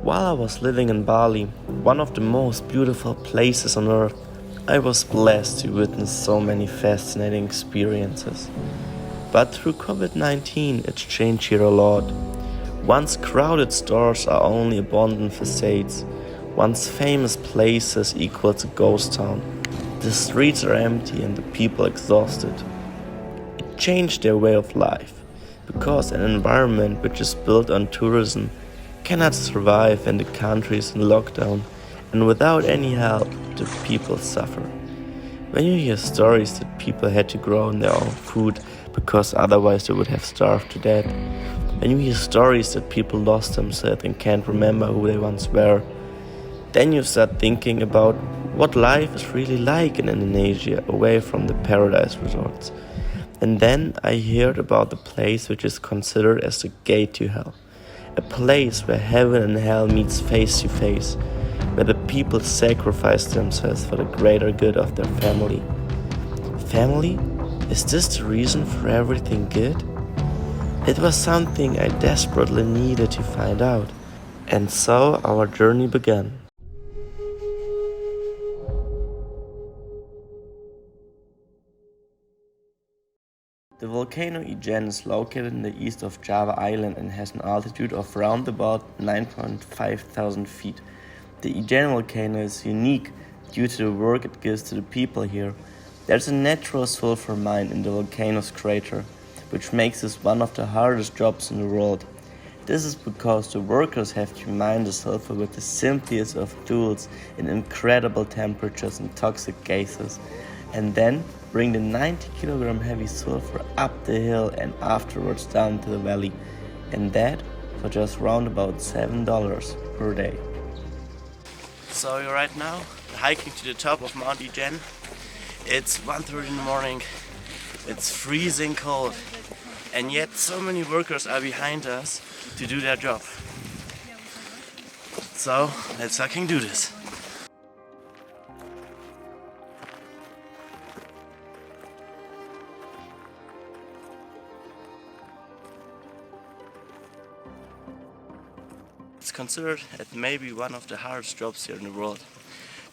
While I was living in Bali, one of the most beautiful places on earth, I was blessed to witness so many fascinating experiences. But through COVID-19, it's changed here a lot. Once crowded stores are only abandoned facades, once famous places equals a ghost town, the streets are empty and the people exhausted. It changed their way of life, because an environment which is built on tourism cannot survive when the country is in lockdown, and without any help, the people suffer. When you hear stories that people had to grow their own food because otherwise they would have starved to death, when you hear stories that people lost themselves and can't remember who they once were, then you start thinking about what life is really like in Indonesia, away from the paradise resorts. And then I heard about the place which is considered as the gate to hell. A place where heaven and hell meets face to face, where the people sacrifice themselves for the greater good of their family. Family? Is this the reason for everything good? It was something I desperately needed to find out. And so our journey began. The volcano Ijen is located in the east of Java Island and has an altitude of around about 9.5 thousand feet. The Ijen volcano is unique due to the work it gives to the people here. There's a natural sulfur mine in the volcano's crater, which makes this one of the hardest jobs in the world. This is because the workers have to mine the sulfur with the simplest of tools in incredible temperatures and toxic gases, and then bring the 90 kilogram heavy sulfur up the hill and afterwards down to the valley, and that for just round about $7 per day. So right now, hiking to the top of Mount Ijen. It's 1:30 in the morning, it's freezing cold, and yet so many workers are behind us to do their job. So let's fucking do this. It's considered as maybe one of the hardest jobs here in the world.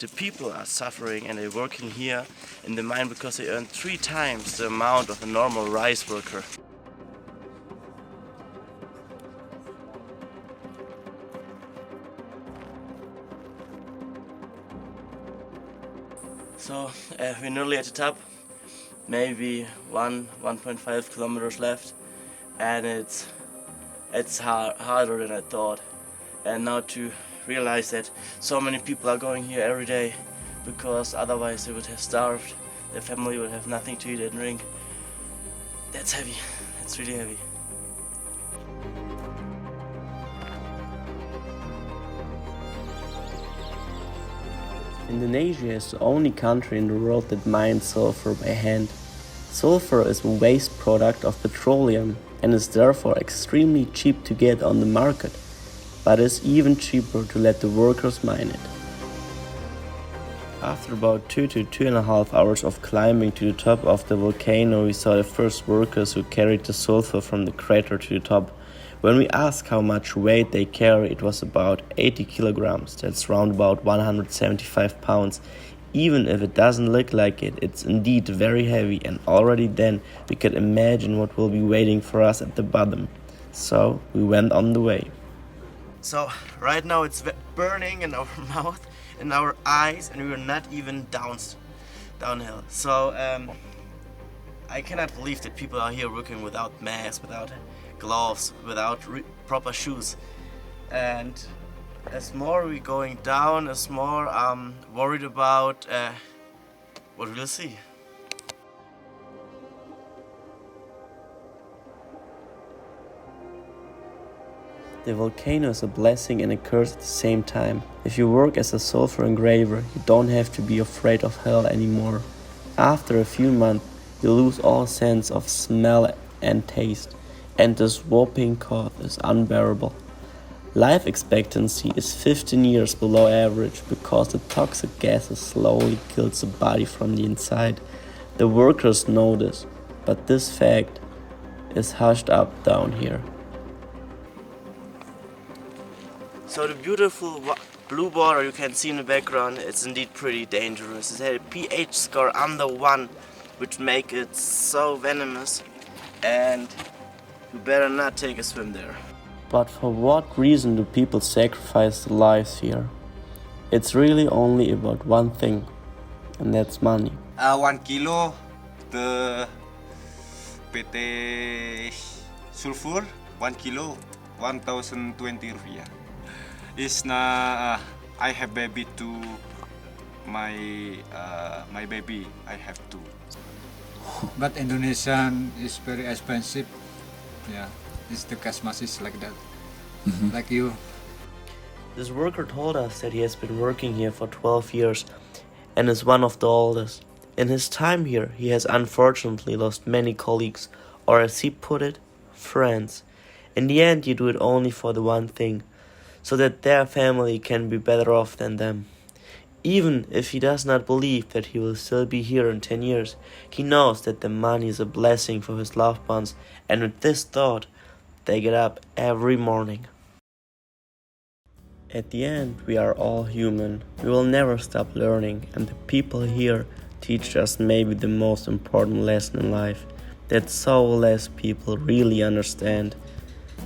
The people are suffering and they're working here in the mine because they earn 3 times the amount of a normal rice worker. So we're nearly at the top, maybe 1.5 kilometers left, and it's harder than I thought. And now to realize that so many people are going here every day because otherwise they would have starved, their family would have nothing to eat and drink. That's heavy, it's really heavy. Indonesia is the only country in the world that mines sulfur by hand. Sulfur is a waste product of petroleum and is therefore extremely cheap to get on the market, but it's even cheaper to let the workers mine it. After about 2 to 2.5 hours of climbing to the top of the volcano, we saw the first workers who carried the sulfur from the crater to the top. When we asked how much weight they carry, it was about 80 kilograms, that's around about 175 pounds. Even if it doesn't look like it, it's indeed very heavy, and already then we could imagine what will be waiting for us at the bottom. So we went on the way. So right now it's burning in our mouth, in our eyes, and we're not even downhill. So I cannot believe that people are here working without masks, without gloves, without proper shoes. And as more we're going down, as more I'm worried about what we'll see. The volcano is a blessing and a curse at the same time. If you work as a sulfur engraver, you don't have to be afraid of hell anymore. After a few months, you lose all sense of smell and taste, and this whopping cough is unbearable. Life expectancy is 15 years below average because the toxic gases slowly kills the body from the inside. The workers know this, but this fact is hushed up down here. So the beautiful blue water you can see in the background, it's indeed pretty dangerous. It had a pH score under 1, which make it so venomous, and you better not take a swim there. But for what reason do people sacrifice their lives here? It's really only about one thing, and that's money. 1 kilo the PT sulfur 1 kilo 1020 rupiah. Is na I have baby to my baby. I have to. But Indonesian is very expensive. Yeah, it's the Kasmas is like that. Like you. This worker told us that he has been working here for 12 years and is one of the oldest. In his time here, he has unfortunately lost many colleagues, or as he put it, friends. In the end, you do it only for the one thing, so that their family can be better off than them. Even if he does not believe that he will still be here in 10 years, he knows that the money is a blessing for his loved ones, and with this thought, they get up every morning. At the end, we are all human. We will never stop learning, and the people here teach us maybe the most important lesson in life, that so less people really understand.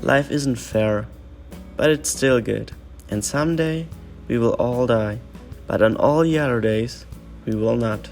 Life isn't fair, but it's still good. And someday, we will all die, but on all the other days, we will not.